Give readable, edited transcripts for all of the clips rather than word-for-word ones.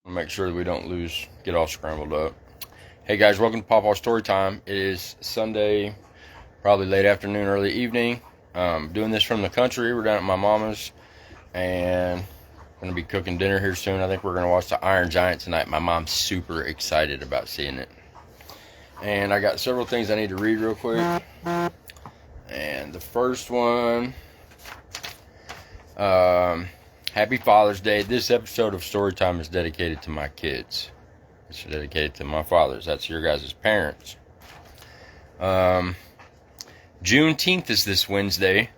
We'll make sure that we don't get all scrambled up. Hey guys, welcome to Pawpaw Storytime. It is Sunday, probably late afternoon, early evening. Doing this from the country. We're down at my mama's, and going to be cooking dinner here soon. I think we're going to watch the Iron Giant tonight. My mom's super excited about seeing it. And I got several things I need to read real quick. And the first one, Happy Father's Day. This episode of Storytime is dedicated to my kids. It's dedicated to my fathers. That's your guys' parents. Juneteenth is this Wednesday.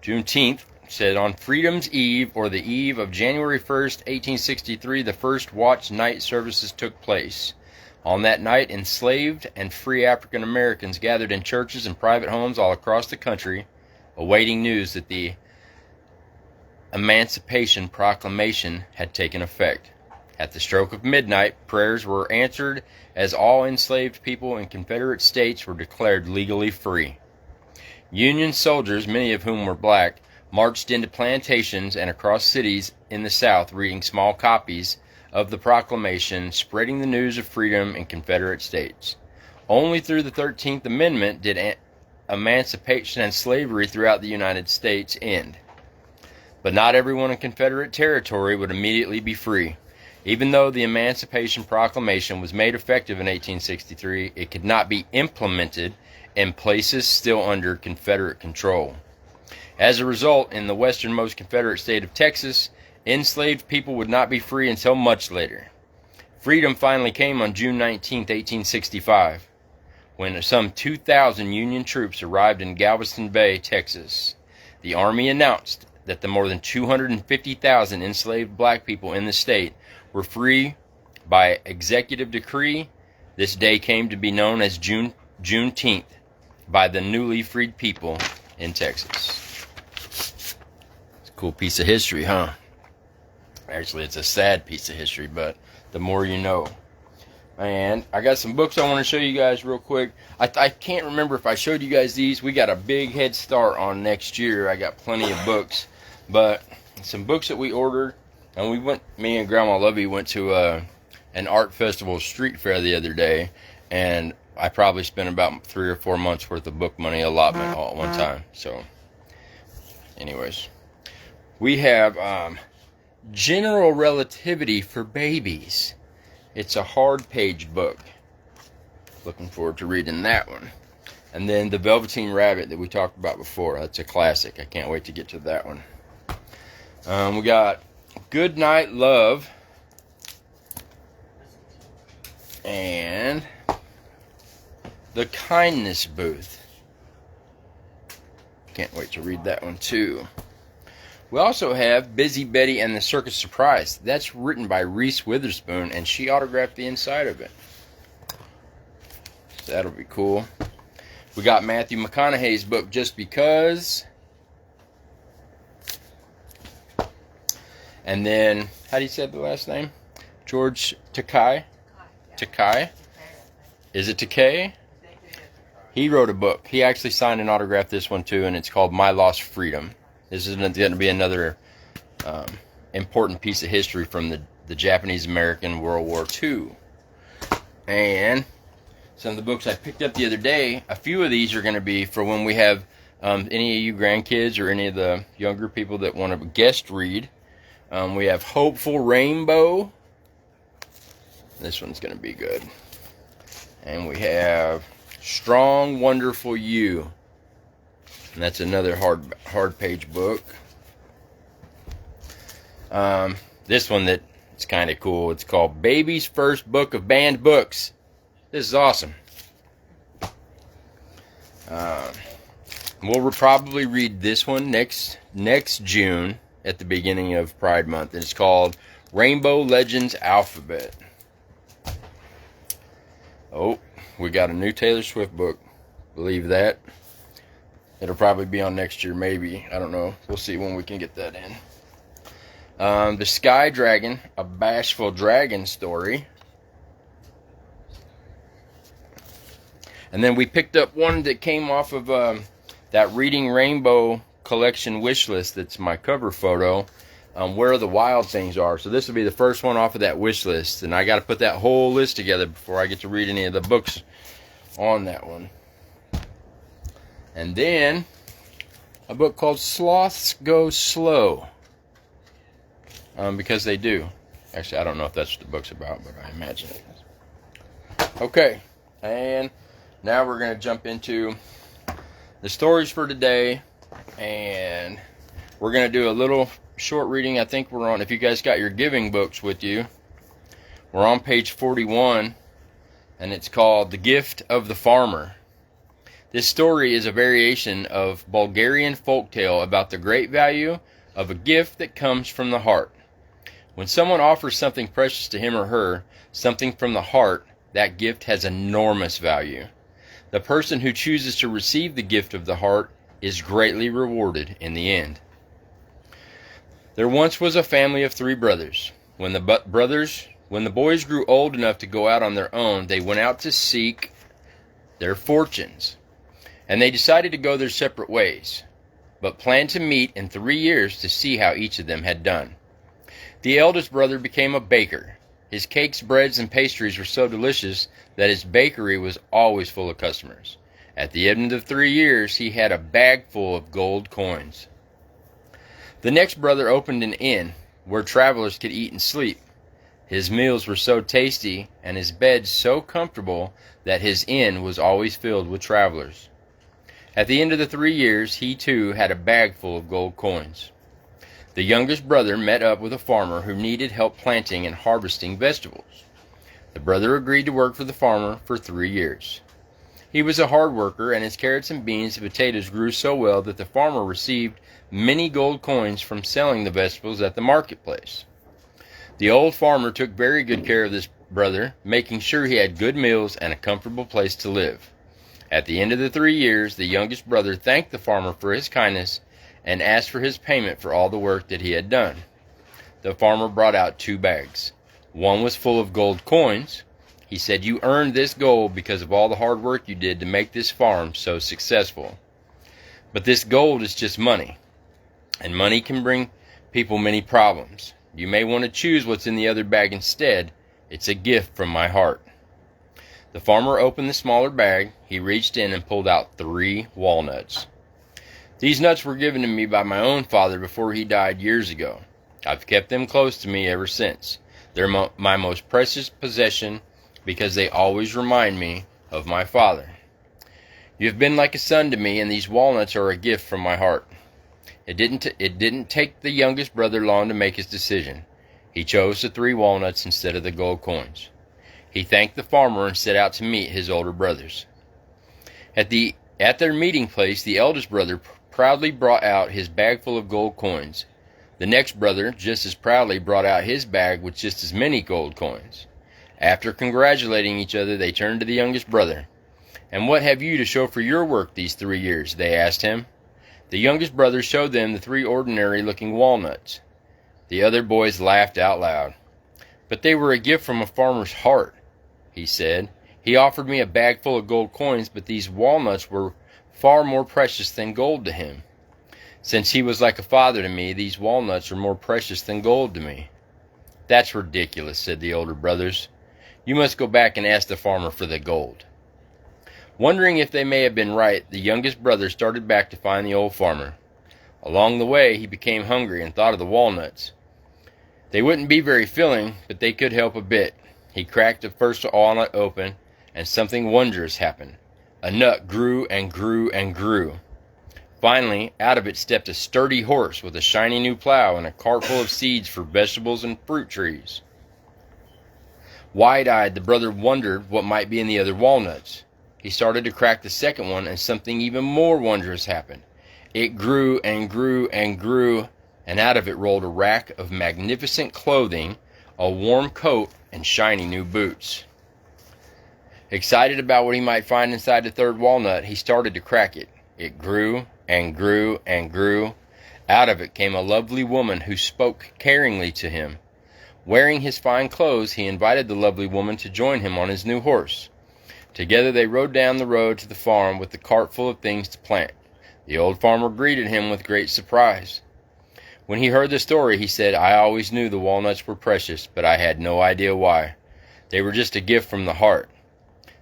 Juneteenth said on Freedom's Eve, or the eve of January 1st, 1863, the first watch night services took place. On that night, enslaved and free African Americans gathered in churches and private homes all across the country, awaiting news that the Emancipation Proclamation had taken effect. At the stroke of midnight, prayers were answered as all enslaved people in Confederate states were declared legally free. Union soldiers, many of whom were black, marched into plantations and across cities in the South, reading small copies of the proclamation, spreading the news of freedom in Confederate states. Only through the 13th Amendment did emancipation and slavery throughout the United States end. But not everyone in Confederate territory would immediately be free. Even though the Emancipation Proclamation was made effective in 1863, it could not be implemented in places still under Confederate control. As a result, in the westernmost Confederate state of Texas, enslaved people would not be free until much later. Freedom finally came on June 19, 1865, when some 2,000 Union troops arrived in Galveston Bay, Texas. The Army announced that the more than 250,000 enslaved black people in the state were free by executive decree. This day came to be known as Juneteenth by the newly freed people in Texas. It's a cool piece of history, huh? Actually, it's a sad piece of history, but the more you know. And I got some books I want to show you guys real quick. I can't remember if I showed you guys these. We got a big head start on next year. I got plenty of books. But some books that we ordered, and me and Grandma Lovey went to an art festival street fair the other day, and I probably spent about 3 or 4 months worth of book money allotment all at one time. So, anyways, we have General Relativity for Babies. It's a hard page book. Looking forward to reading that one. And then The Velveteen Rabbit that we talked about before. That's a classic. I can't wait to get to that one. We got Good Night Love and The Kindness Booth. Can't wait to read that one too. We also have Busy Betty and the Circus Surprise. That's written by Reese Witherspoon, and she autographed the inside of it. So that'll be cool. We got Matthew McConaughey's book, Just Because. And then, how do you say the last name? George Takei? Takei? Is it Takei? He wrote a book. He actually signed and autographed this one too, and it's called My Lost Freedom. This is going to be another important piece of history from the Japanese-American World War II. And some of the books I picked up the other day, a few of these are going to be for when we have any of you grandkids or any of the younger people that want to guest read. We have Hopeful Rainbow. This one's going to be good. And we have Strong, Wonderful You. And that's another hard page book. This one that's kind of cool. It's called Baby's First Book of Banned Books. This is awesome. We'll probably read this one next June at the beginning of Pride Month. It's called Rainbow Legends Alphabet. Oh, we got a new Taylor Swift book. Believe that. It'll probably be on next year, maybe. I don't know. We'll see when we can get that in. The Sky Dragon, a Bashful Dragon story. And then we picked up one that came off of that Reading Rainbow collection wish list. That's my cover photo. where the wild things are. So this will be the first one off of that wish list. And I got to put that whole list together before I get to read any of the books on that one. And then a book called Sloths Go Slow. Because they do. Actually, I don't know if that's what the book's about, but I imagine it is. Okay, and now we're going to jump into the stories for today. And we're going to do a little short reading. I think we're on, if you guys got your giving books with you, we're on page 41, and it's called The Gift of the Farmer. This story is a variation of Bulgarian folktale about the great value of a gift that comes from the heart. When someone offers something precious to him or her, something from the heart, that gift has enormous value. The person who chooses to receive the gift of the heart is greatly rewarded in the end. There once was a family of 3 brothers. When the boys grew old enough to go out on their own, they went out to seek their fortunes. And they decided to go their separate ways, but planned to meet in 3 years to see how each of them had done. The eldest brother became a baker. His cakes, breads, and pastries were so delicious that his bakery was always full of customers. At the end of 3 years, he had a bag full of gold coins. The next brother opened an inn where travelers could eat and sleep. His meals were so tasty and his bed so comfortable that his inn was always filled with travelers. At the end of the 3 years, he too had a bag full of gold coins. The youngest brother met up with a farmer who needed help planting and harvesting vegetables. The brother agreed to work for the farmer for 3 years. He was a hard worker, and his carrots and beans and potatoes grew so well that the farmer received many gold coins from selling the vegetables at the marketplace. The old farmer took very good care of this brother, making sure he had good meals and a comfortable place to live. At the end of the 3 years, the youngest brother thanked the farmer for his kindness and asked for his payment for all the work that he had done. The farmer brought out 2 bags. One was full of gold coins. He said, "You earned this gold because of all the hard work you did to make this farm so successful. But this gold is just money, and money can bring people many problems. You may want to choose what's in the other bag instead. It's a gift from my heart." The farmer opened the smaller bag. He reached in and pulled out 3 walnuts. "These nuts were given to me by my own father before he died years ago. I've kept them close to me ever since. They're my most precious possession because they always remind me of my father. You've been like a son to me, and these walnuts are a gift from my heart." It didn't take the youngest brother long to make his decision. He chose the 3 walnuts instead of the gold coins. He thanked the farmer and set out to meet his older brothers. At their meeting place, the eldest brother proudly brought out his bag full of gold coins. The next brother just as proudly brought out his bag with just as many gold coins. After congratulating each other, they turned to the youngest brother. "And what have you to show for your work these 3 years?" they asked him. The youngest brother showed them the 3 ordinary-looking walnuts. The other boys laughed out loud. "But they were a gift from a farmer's heart," he said. "He offered me a bag full of gold coins, but these walnuts were far more precious than gold to him. Since he was like a father to me, these walnuts are more precious than gold to me." "That's ridiculous," said the older brothers. "You must go back and ask the farmer for the gold." Wondering if they may have been right, the youngest brother started back to find the old farmer. Along the way, he became hungry and thought of the walnuts. They wouldn't be very filling, but they could help a bit. He cracked the first walnut open, and something wondrous happened. A nut grew and grew and grew. Finally, out of it stepped a sturdy horse with a shiny new plow and a cart full of seeds for vegetables and fruit trees. Wide-eyed, the brother wondered what might be in the other walnuts. He started to crack the second one, and something even more wondrous happened. It grew and grew and grew, and out of it rolled a rack of magnificent clothing, a warm coat, and shiny new boots. Excited about what he might find inside the third walnut, he started to crack it. It grew and grew and grew. Out of it came a lovely woman who spoke caringly to him. Wearing his fine clothes, he invited the lovely woman to join him on his new horse. Together they rode down the road to the farm with the cart full of things to plant. The old farmer greeted him with great surprise. When he heard the story, he said, "I always knew the walnuts were precious, but I had no idea why. They were just a gift from the heart."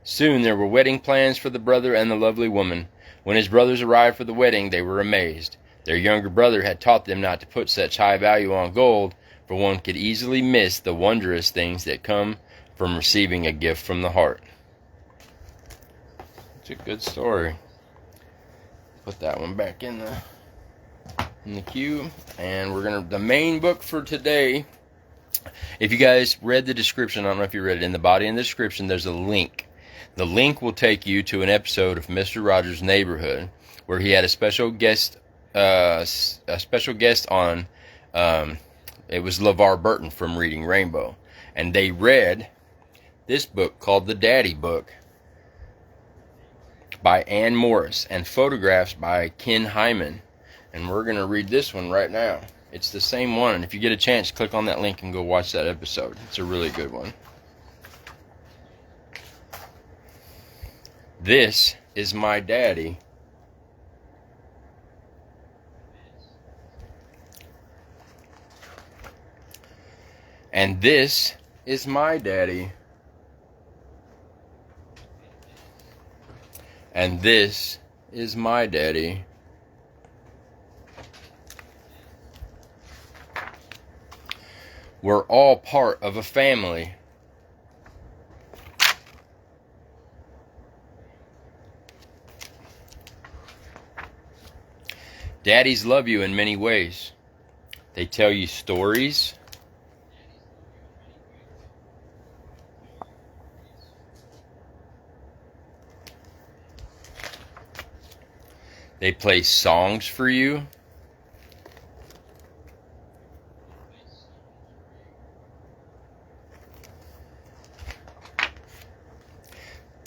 Soon there were wedding plans for the brother and the lovely woman. When his brothers arrived for the wedding, they were amazed. Their younger brother had taught them not to put such high value on gold, for one could easily miss the wondrous things that come from receiving a gift from the heart. It's a good story. Put that one back in the queue, and the main book for today. If you guys read the description, I don't know if you read it, in the body in the description, there's a link. The link will take you to an episode of Mr. Rogers' Neighborhood where he had a special guest on. It was LeVar Burton from Reading Rainbow, and they read this book called The Daddy Book by Ann Morris and photographs by Ken Hyman. And we're going to read this one right now. It's the same one, and if you get a chance, click on that link and go watch that episode. It's a really good one. This is my daddy. And this is my daddy. And this is my daddy. We're all part of a family. Daddies love you in many ways. They tell you stories. They play songs for you.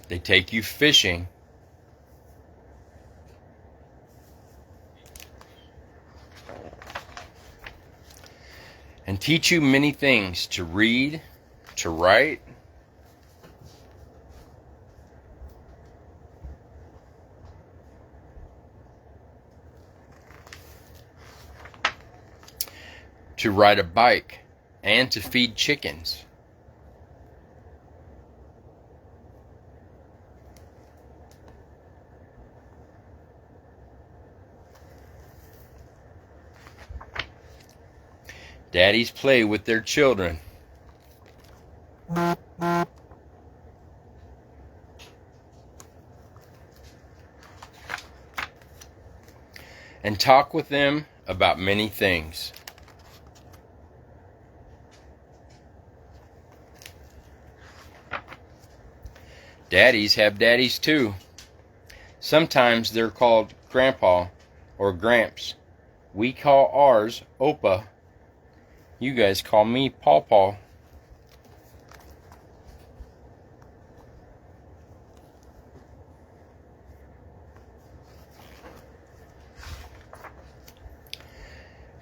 They take you fishing. And teach you many things: to read, to write, to ride a bike, and to feed chickens. Daddies play with their children. And talk with them about many things. Daddies have daddies too. Sometimes they're called Grandpa or Gramps. We call ours Opa. You guys call me Pawpaw.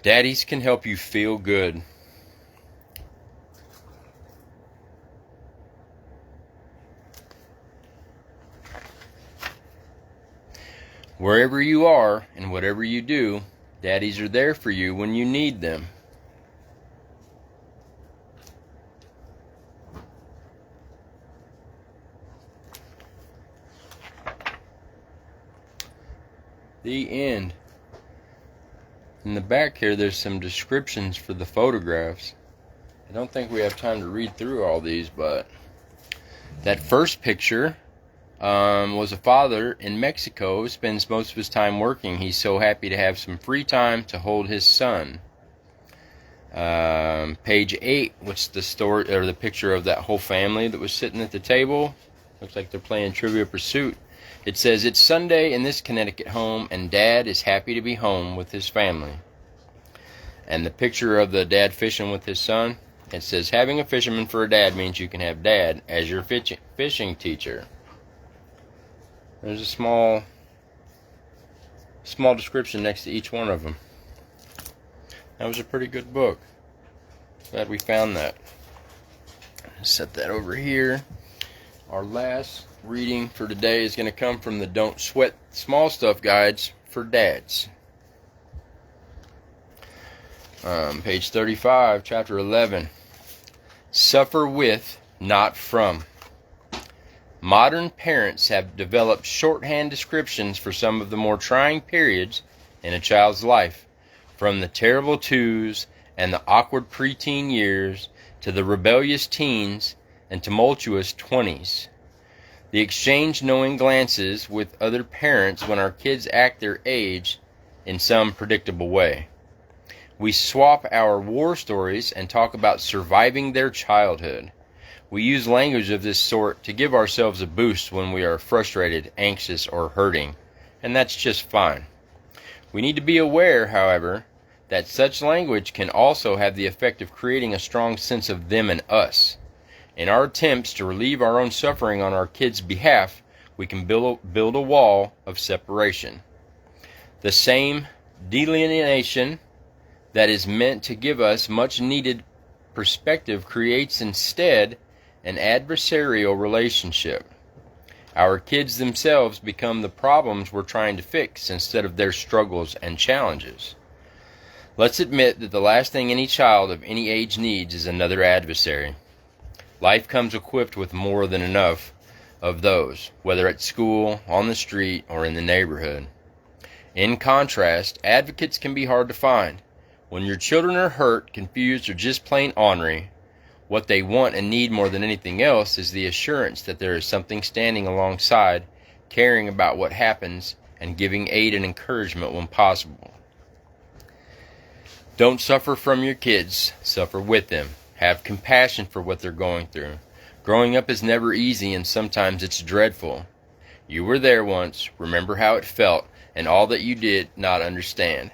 Daddies can help you feel good. Wherever you are and whatever you do, daddies are there for you when you need them. The end. In the back here, there's some descriptions for the photographs. I don't think we have time to read through all these, but that first picture was a father in Mexico who spends most of his time working. He's so happy to have some free time to hold his son. Page 8, which the story or the picture of that whole family that was sitting at the table. Looks like they're playing Trivia Pursuit. It says, "It's Sunday in this Connecticut home, and Dad is happy to be home with his family." And the picture of the dad fishing with his son, it says, "Having a fisherman for a dad means you can have Dad as your fishing teacher." There's a small description next to each one of them. That was a pretty good book. Glad we found that. Set that over here. Our last reading for today is going to come from the Don't Sweat Small Stuff Guides for Dads. Page 35, chapter 11. Suffer with, not from. Modern parents have developed shorthand descriptions for some of the more trying periods in a child's life, from the terrible twos and the awkward preteen years to the rebellious teens and tumultuous 20s. The exchange knowing glances with other parents when our kids act their age in some predictable way. We swap our war stories and talk about surviving their childhood. We use language of this sort to give ourselves a boost when we are frustrated, anxious, or hurting, and that's just fine. We need to be aware, however, that such language can also have the effect of creating a strong sense of them and us. In our attempts to relieve our own suffering on our kids' behalf, we can build a wall of separation. The same delineation that is meant to give us much needed perspective creates instead an adversarial relationship. Our kids themselves become the problems we're trying to fix instead of their struggles and challenges. Let's admit that the last thing any child of any age needs is another adversary. Life comes equipped with more than enough of those, whether at school, on the street, or in the neighborhood. In contrast, advocates can be hard to find. When your children are hurt, confused, or just plain ornery, what they want and need more than anything else is the assurance that there is something standing alongside, caring about what happens, and giving aid and encouragement when possible. Don't suffer from your kids, suffer with them. Have compassion for what they're going through. Growing up is never easy, and sometimes it's dreadful. You were there once, remember how it felt, and all that you did not understand.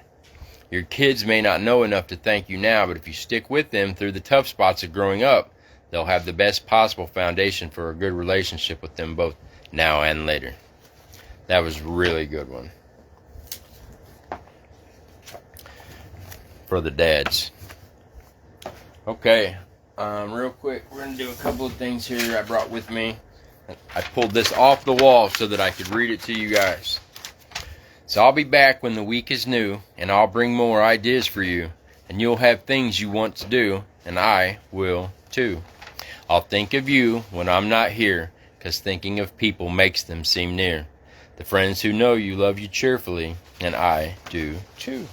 Your kids may not know enough to thank you now, but if you stick with them through the tough spots of growing up, they'll have the best possible foundation for a good relationship with them both now and later. That was a really good one. For the dads. Okay, real quick, we're going to do a couple of things here I brought with me. I pulled this off the wall so that I could read it to you guys. So I'll be back when the week is new, and I'll bring more ideas for you, and you'll have things you want to do, and I will too. I'll think of you when I'm not here, 'cause thinking of people makes them seem near. The friends who know you love you cheerfully, and I do too.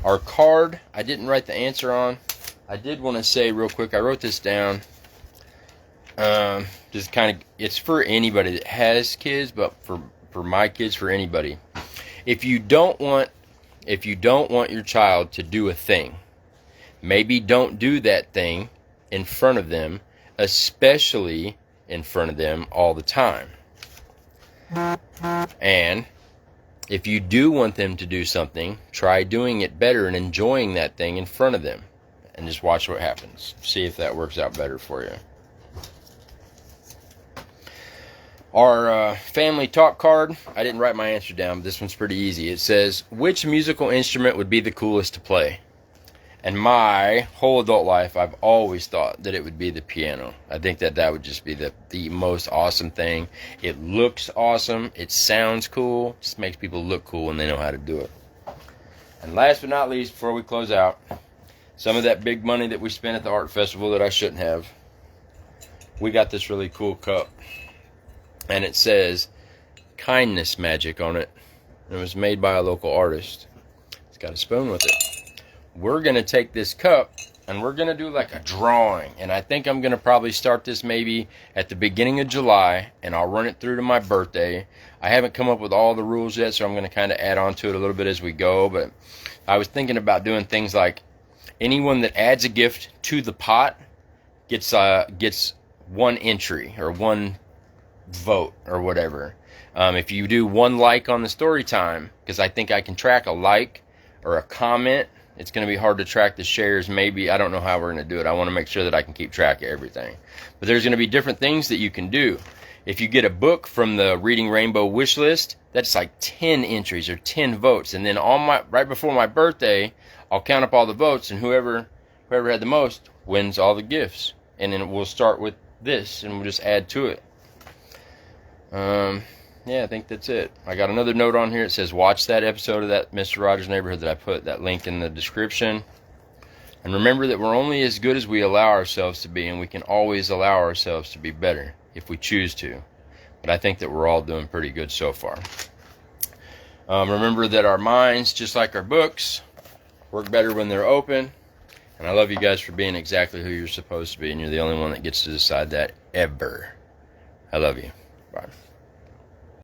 Our card, I didn't write the answer on. I did want to say real quick, I wrote this down. Just kind of, it's for anybody that has kids, but for my kids, for anybody. If you don't want your child to do a thing, maybe don't do that thing in front of them, especially in front of them all the time. And if you do want them to do something, try doing it better and enjoying that thing in front of them. And just watch what happens. See if that works out better for you. Our family talk card, I didn't write my answer down, but this one's pretty easy. It says, which musical instrument would be the coolest to play? And my whole adult life, I've always thought that it would be the piano. I think that would just be the most awesome thing. It looks awesome. It sounds cool. It just makes people look cool when they know how to do it. And last but not least, before we close out, some of that big money that we spent at the art festival that I shouldn't have, we got this really cool cup. And it says kindness magic on it. It was made by a local artist. It's got a spoon with it. We're going to take this cup and we're going to do like a drawing. And I think I'm going to probably start this maybe at the beginning of July, and I'll run it through to my birthday. I haven't come up with all the rules yet, so I'm going to kind of add on to it a little bit as we go. But I was thinking about doing things like anyone that adds a gift to the pot gets one entry or one vote or whatever. If you do one like on the Storytime, because I think I can track a like or a comment, it's going to be hard to track the shares. Maybe, I don't know how we're going to do it. I want to make sure that I can keep track of everything. But there's going to be different things that you can do. If you get a book from the Reading Rainbow wish list, that's like 10 entries or 10 votes. And then right before my birthday, I'll count up all the votes, and whoever had the most wins all the gifts. And then we'll start with this, and we'll just add to it. yeah, I think that's it. I got another note on here. It says, watch that episode of that Mr. Rogers' Neighborhood that I put that link in the description. And remember that we're only as good as we allow ourselves to be, and we can always allow ourselves to be better if we choose to. But I think that we're all doing pretty good so far. Remember that our minds, just like our books, work better when they're open. And I love you guys for being exactly who you're supposed to be, and you're the only one that gets to decide that ever. I love you. Bye.